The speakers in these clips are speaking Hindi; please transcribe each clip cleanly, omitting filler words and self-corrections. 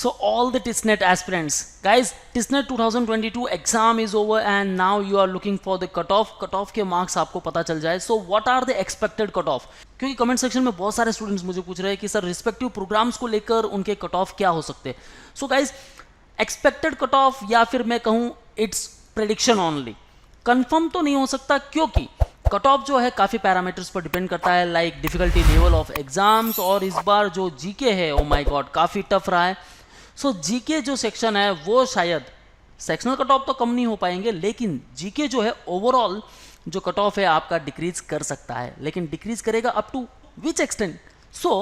So all the TISNET aspirants, guys, TISNET 2022 exam is over and now you are looking for the cutoff के marks आपको पता चल जाए. So what are the expected cutoff? क्योंकि कमेंट सेक्शन में बहुत सारे स्टूडेंट्स मुझे पूछ रहे हैं कि सर रिस्पेक्टिव प्रोग्राम्स को लेकर उनके कटऑफ क्या हो सकते हैं. सो गाइज, एक्सपेक्टेड कटऑफ या फिर मैं कहूँ इट्स प्रेडिक्शन ओनली, कंफर्म तो नहीं हो सकता क्योंकि कट ऑफ जो है काफ़ी पैरामीटर्स पर डिपेंड करता है, like difficulty level of exams. और इस बार जो जीके है, ओ माय गॉड, काफ़ी टफ रहा है. सो जीके जो सेक्शन है वो शायद सेक्शनल कट ऑफ तो कम नहीं हो पाएंगे, लेकिन जीके जो है ओवरऑल जो कट ऑफ है आपका डिक्रीज कर सकता है. लेकिन डिक्रीज करेगा अप टू विच एक्सटेंट? सो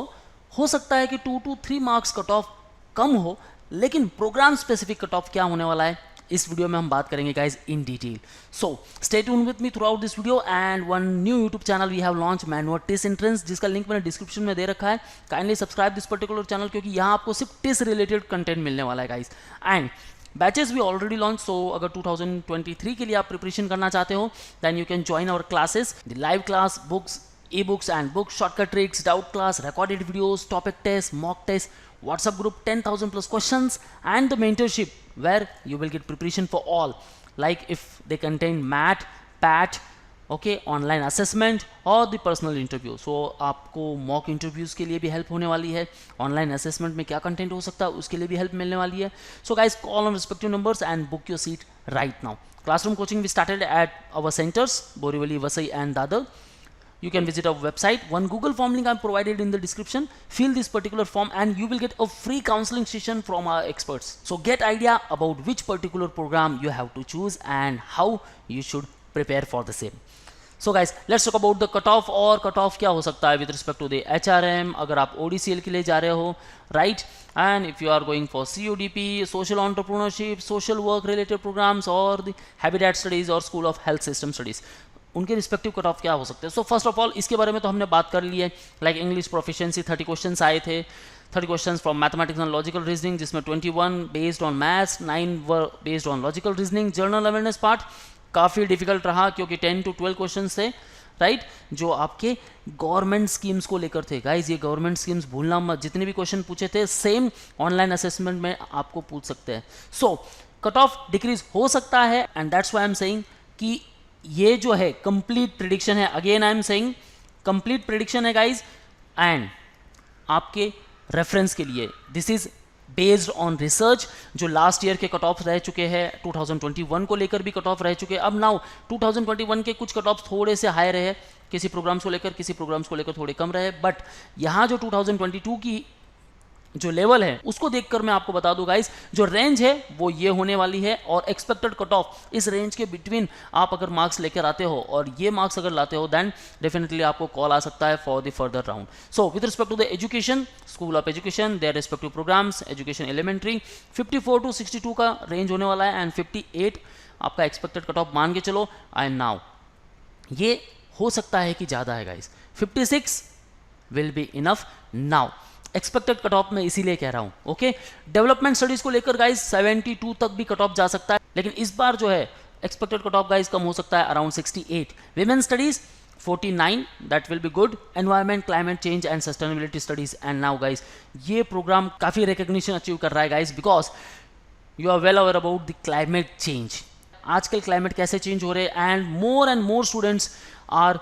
हो सकता है कि 2 to 3 मार्क्स कट ऑफ कम हो, लेकिन प्रोग्राम स्पेसिफिक कट ऑफ क्या होने वाला है इस वीडियो में हम बात करेंगे guys in detail. So stay tune with me throughout this video and one new YouTube channel we have launch, manual TISS entrance, जिसका लिंक मैंने डिस्क्रिप्शन में दे रखा है. Kindly subscribe this particular channel क्योंकि यहाँ आपको सिर्फ टिस रिलेटेड कंटेंट मिलने वाला है guys. And batches we already launch, so अगर 2023 के लिए आप प्रिपरेशन करना चाहते हो then you can join our classes, the live class, books, e-books and books, shortcut tricks, doubt class, recorded videos, topic tests, mock tests, WhatsApp group, 10,000 plus questions, and the mentorship where you will get preparation for all, like if they contain MAT, PAT, okay, online assessment और the personal interview. So आपको mock interviews के लिए भी help होने वाली है, online assessment में क्या content हो सकता है उसके लिए भी help मिलने वाली है. So guys, call on respective numbers and book your seat right now. Classroom coaching we started at our centers, Borivali, Vasai and Dadar. You can visit our website. One Google form link I provided in the description. Fill this particular form and you will get a free counseling session from our experts. So get idea about which particular program you have to choose and how you should prepare for the same. So guys, let's talk about the cutoff. और cutoff क्या हो सकता है with respect to the HRM अगर आप ODCL के लिए जा रहे हो, right? And if you are going for CODP, social entrepreneurship, social work related programs or the habitat studies or school of health system studies, उनके रिस्पेक्टिव कट ऑफ क्या हो सकते हैं. सो फर्स्ट ऑफ ऑल इसके बारे में तो हमने बात कर ली है. लाइक इंग्लिश प्रोफिशिएंसी 30 क्वेश्चंस आए थे, 30 questions from mathematics and logical reasoning, जिसमें 21 based on maths, 9 were based on logical reasoning. General awareness part काफ़ी डिफिकल्ट रहा क्योंकि 10 to 12 क्वेश्चंस थे, राइट, जो आपके गवर्नमेंट स्कीम्स को लेकर थे. गाइज, ये गवर्नमेंट स्कीम्स भूलना मत, जितने भी क्वेश्चन पूछे थे सेम ऑनलाइन असेसमेंट में आपको पूछ सकते हैं. सो कट ऑफ डिक्रीज हो सकता है and that's why I am saying कि ये जो है कंप्लीट प्रिडिक्शन है. Again I am saying complete prediction है गाइज, एंड आपके रेफरेंस के लिए this is based on research. जो लास्ट ईयर के कट ऑफ रह चुके हैं, 2021 को लेकर भी कट ऑफ रह चुके हैं. अब नाउ 2021 के कुछ कट ऑफ थोड़े से हाई रहे, किसी प्रोग्राम्स को लेकर, किसी प्रोग्राम्स को लेकर थोड़े कम रहे, बट यहाँ जो 2022 की जो लेवल है उसको देखकर मैं आपको बता दूं गाइस, जो रेंज है वो ये होने वाली है. और एक्सपेक्टेड कट ऑफ इस रेंज के बिटवीन आप अगर मार्क्स लेकर आते हो और ये मार्क्स अगर लाते हो देन डेफिनेटली आपको कॉल आ सकता है for the further round. So with respect to the education, school of education, their respective programs, education elementary 54 to 62 का रेंज होने वाला है एंड 58 आपका एक्सपेक्टेड कट ऑफ मान के चलो. एंड नाउ ये हो सकता है कि ज़्यादा है guys, 56 will be enough. Now expected cut of में इसीलिए कह रहा हूं, ओके. डेवलपमेंट स्टडीज को लेकर गाइस 72 तक भी कट ऑफ जा सकता है, लेकिन इस बार जो है एक्सपेक्टेड कट ऑफ गाइस कम हो सकता है, around 68. Women studies 49, that will be good. Environment, climate change and sustainability studies. And now guys ये प्रोग्राम काफी रिकॉग्निशन अचीव कर रहा है guys, because you are well aware about the climate change. आजकल क्लाइमेट कैसे चेंज हो रहे हैं and more students are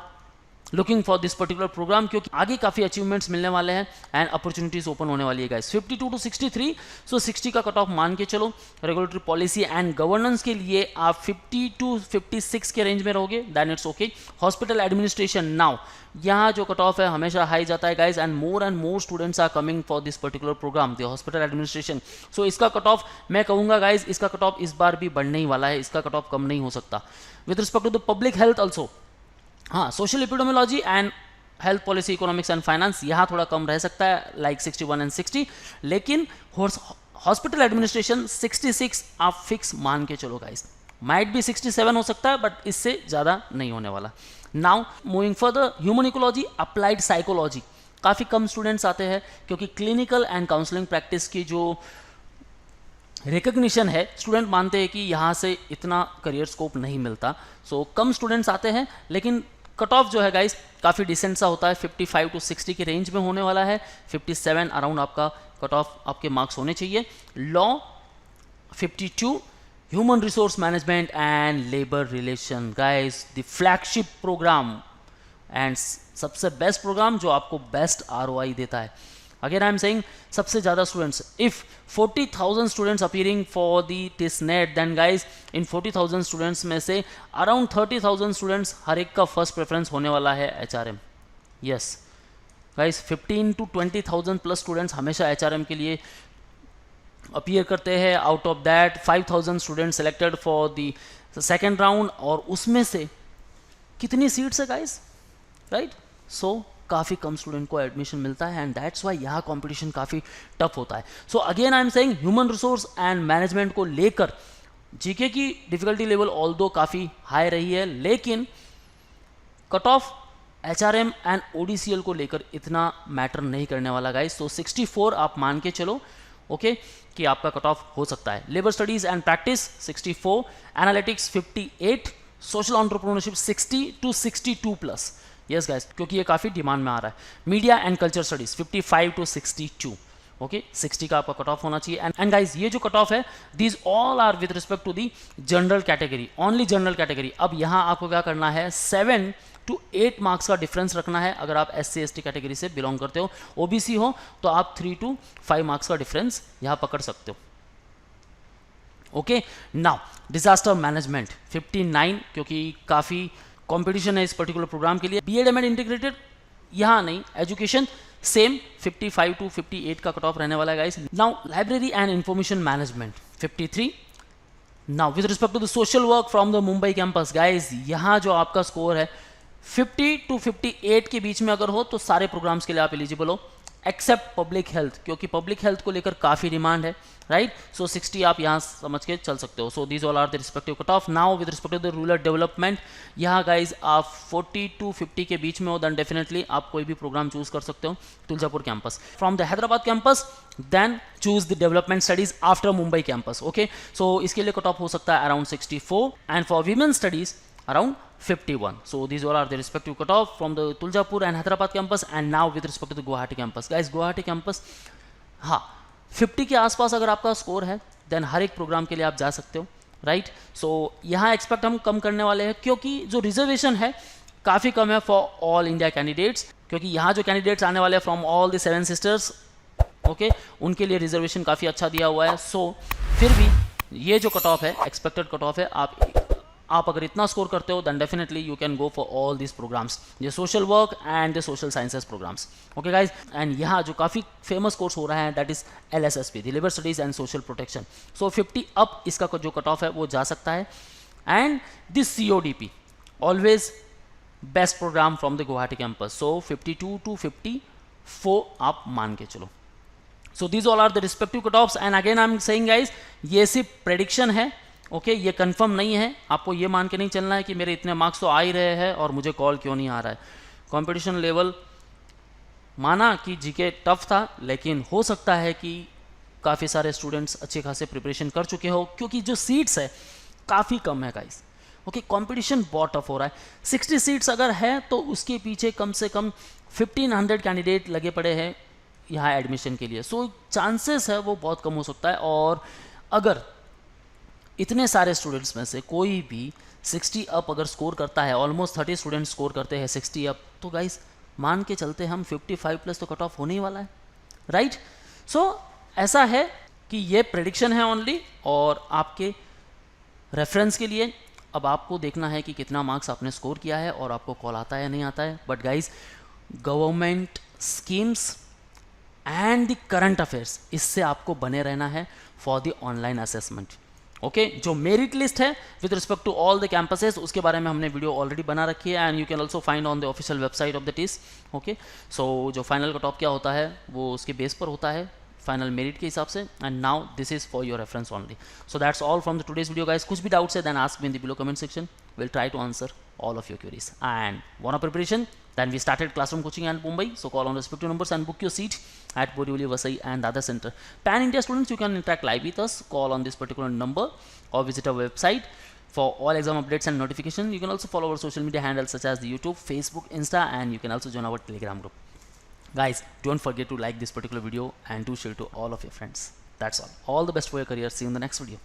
looking for this particular program, क्योंकि आगे काफ़ी अचीवमेंट्स मिलने वाले हैं एंड अपॉर्चुनिटीज ओपन होने वाली है गाइस. 52 to 63, सो 60 का कट ऑफ मान के चलो. रेगुलेटरी पॉलिसी एंड गवर्नेंस के लिए आप 50 to 56 के रेंज में रहोगे, then it's okay. Hospital administration, now यहाँ जो कट ऑफ है हमेशा हाई जाता है guys and more students are coming for this particular programme, the hospital administration. So इसका कट ऑफ मैं कहूँगा गाइस, इसका कट ऑफ इस बार भी बढ़ने ही वाला है, इसका कट ऑफ कम नहीं हो सकता. With respect to the public health also, हाँ, social epidemiology and health policy, economics and finance यहाँ थोड़ा कम रह सकता है, लाइक 61 and 60. लेकिन हॉस्पिटल एडमिनिस्ट्रेशन 66 आप फिक्स मान के चलो गाइस. माइट भी 67 हो सकता है बट इससे ज़्यादा नहीं होने वाला. Now moving further, human ecology, applied psychology काफ़ी कम स्टूडेंट्स आते हैं क्योंकि क्लिनिकल एंड काउंसलिंग प्रैक्टिस की जो रिकग्निशन है, स्टूडेंट मानते हैं कि यहाँ से इतना करियर स्कोप नहीं मिलता. सो कम स्टूडेंट्स आते हैं, लेकिन कट ऑफ जो है गाइस काफ़ी डिसेंट सा होता है, 55 to 60 के रेंज में होने वाला है. 57 अराउंड आपका कट ऑफ आपके मार्क्स होने चाहिए। Law 52, human resource management and labour relation, guys the flagship program एंड सबसे बेस्ट प्रोग्राम जो आपको बेस्ट ROI देता है। अगेन आई एम सेइंग सबसे ज़्यादा students, if 40,000 students appearing for the TISSNET, then guys in 40,000 students में से अराउंड 30,000 स्टूडेंट्स हर एक का फर्स्ट प्रेफरेंस होने वाला है HRM। Yes guys 15 to 20,000 plus students हमेशा HRM के लिए अपीयर करते हैं। Out of that 5,000 student selected for the second round, और उसमें से कितनी सीट्स है गाइज, राइट? सो काफ़ी कम स्टूडेंट को एडमिशन मिलता है एंड दैट्स वाई यहाँ कॉम्पिटिशन काफ़ी टफ होता है। So again I am saying human resource and management को लेकर जीके की डिफिकल्टी लेवल ऑल्दो काफ़ी हाई रही है, लेकिन cut off HRM and ODCL को लेकर इतना मैटर नहीं करने वाला गाइस। तो 64 आप मान के चलो ओके कि आपका कट ऑफ हो सकता है। Labour studies and practice 64, analytics 58, social entrepreneurship 60 to 62 plus. Yes guys, क्योंकि ये काफ़ी डिमांड में आ रहा है। Media and culture studies 55 to 62, okay 60 का आपका कट ऑफ होना चाहिए। एंड गाइस ये जो कट ऑफ है these all are with respect to the general category, only general category. अब यहाँ आपको क्या करना है, 7 to 8 मार्क्स का डिफरेंस रखना है। अगर आप SC ST कैटेगरी से बिलोंग करते हो, OBC हो तो आप 3 to 5 मार्क्स का डिफरेंस यहाँ पकड़ सकते हो। ओके नाउ डिजास्टर मैनेजमेंट 59, क्योंकि काफ़ी कंपटीशन है इस पर्टिकुलर प्रोग्राम के लिए। BEd MAd इंटीग्रेटेड यहाँ नहीं, एजुकेशन सेम 55 to 58 का कट ऑफ रहने वाला है guys. Now library and information management 53। Now with respect to the social work from the Mumbai campus guys, यहाँ जो आपका स्कोर है 50 to 58 के बीच में अगर हो तो सारे प्रोग्राम्स के लिए आप एलिजिबल हो, एक्सेप्ट पब्लिक हेल्थ, क्योंकि पब्लिक हेल्थ को लेकर काफ़ी डिमांड है, राइट? सो 60 आप यहाँ समझ के चल सकते हो। So these all are the respective cut off. Now with respect to the rural development, यहाँ गाइज आप 40 to 50 के बीच में हो देन डेफिनेटली आप कोई भी प्रोग्राम चूज कर सकते हो। Tuljapur campus from the Hyderabad campus, then choose the development studies after Mumbai campus. Okay, so इसके लिए कट ऑफ हो सकता है around 64 and for women studies around 51. So these all are the respective cutoff from the Tuljapur and Hyderabad campus. And now with respect to the Guwahati campus, guys Guwahati campus हाँ 50 के आसपास अगर आपका स्कोर है देन हर एक प्रोग्राम के लिए आप जा सकते हो, राइट? सो यहाँ एक्सपेक्ट हम कम करने वाले हैं क्योंकि जो रिजर्वेशन है काफ़ी कम है फॉर ऑल इंडिया कैंडिडेट्स, क्योंकि यहाँ जो कैंडिडेट्स आने वाले हैं from all the 7 sisters, okay उनके लिए रिजर्वेशन काफ़ी अच्छा दिया हुआ है। सो फिर भी ये जो कट ऑफ है एक्सपेक्टेड कट ऑफ है, आप अगर इतना स्कोर करते हो then definitely you can go for all this programs, ये social work and the social sciences programs. Okay guys, and यहाँ जो काफ़ी फेमस कोर्स हो रहा है that is LSSP, the labour studies and social protection. So 50 up इसका जो कट ऑफ है वो जा सकता है। And this CODP always best program from the Guwahati campus, so 52 to 54 आप मान के चलो। So these all are the respective cut offs and again I am saying guys ये सिर्फ प्रेडिक्शन है, ओके ये कंफर्म नहीं है। आपको ये मान के नहीं चलना है कि मेरे इतने मार्क्स तो आ ही रहे हैं और मुझे कॉल क्यों नहीं आ रहा है। कंपटीशन लेवल माना कि जीके टफ था, लेकिन हो सकता है कि काफ़ी सारे स्टूडेंट्स अच्छे खासे प्रिपरेशन कर चुके हो, क्योंकि जो सीट्स है काफ़ी कम है गाइस। ओके कंपटीशन बहुत टफ हो रहा है। 60 सीट्स अगर है तो उसके पीछे कम से कम 1500 कैंडिडेट लगे पड़े हैं यहाँ एडमिशन के लिए। सो चांसेस है वो बहुत कम हो सकता है। और अगर इतने सारे स्टूडेंट्स में से कोई भी 60 अप अगर स्कोर करता है, ऑलमोस्ट 30 स्टूडेंट्स स्कोर करते हैं 60 अप, तो गाइस मान के चलते हम 55 प्लस तो कट ऑफ होने ही वाला है, राइट? सो ऐसा है कि ये प्रेडिक्शन है ओनली और आपके रेफरेंस के लिए। अब आपको देखना है कि कितना मार्क्स आपने स्कोर किया है और आपको कॉल आता है या नहीं आता है। But guys government schemes and the current affairs, इससे आपको बने रहना है for the online assessment. Okay जो मेरिट लिस्ट है with respect to all the campuses, उसके बारे में हमने वीडियो ऑलरेडी बना रखी है and you can also find on the official website of the TISS. Okay so जो फाइनल कट ऑफ क्या होता है वो उसके बेस पर होता है, फाइनल मेरिट के हिसाब से। And now this is for your reference only. So that's all from the today's video guys. कुछ भी डाउट्स है then ask me in the below comment section, will try to answer all of your queries. And want a preparation? Then we started classroom coaching and Mumbai. So call on respective numbers and book your seat at Borivali, Vasai and Dada Center. Pan India students, you can interact live with us. Call on this particular number or visit our website for all exam updates and notification. You can also follow our social media handles such as the YouTube, Facebook, Insta, and you can also join our Telegram group. Guys, don't forget to like this particular video and do share to all of your friends. That's all the best for your career. See you in the next video.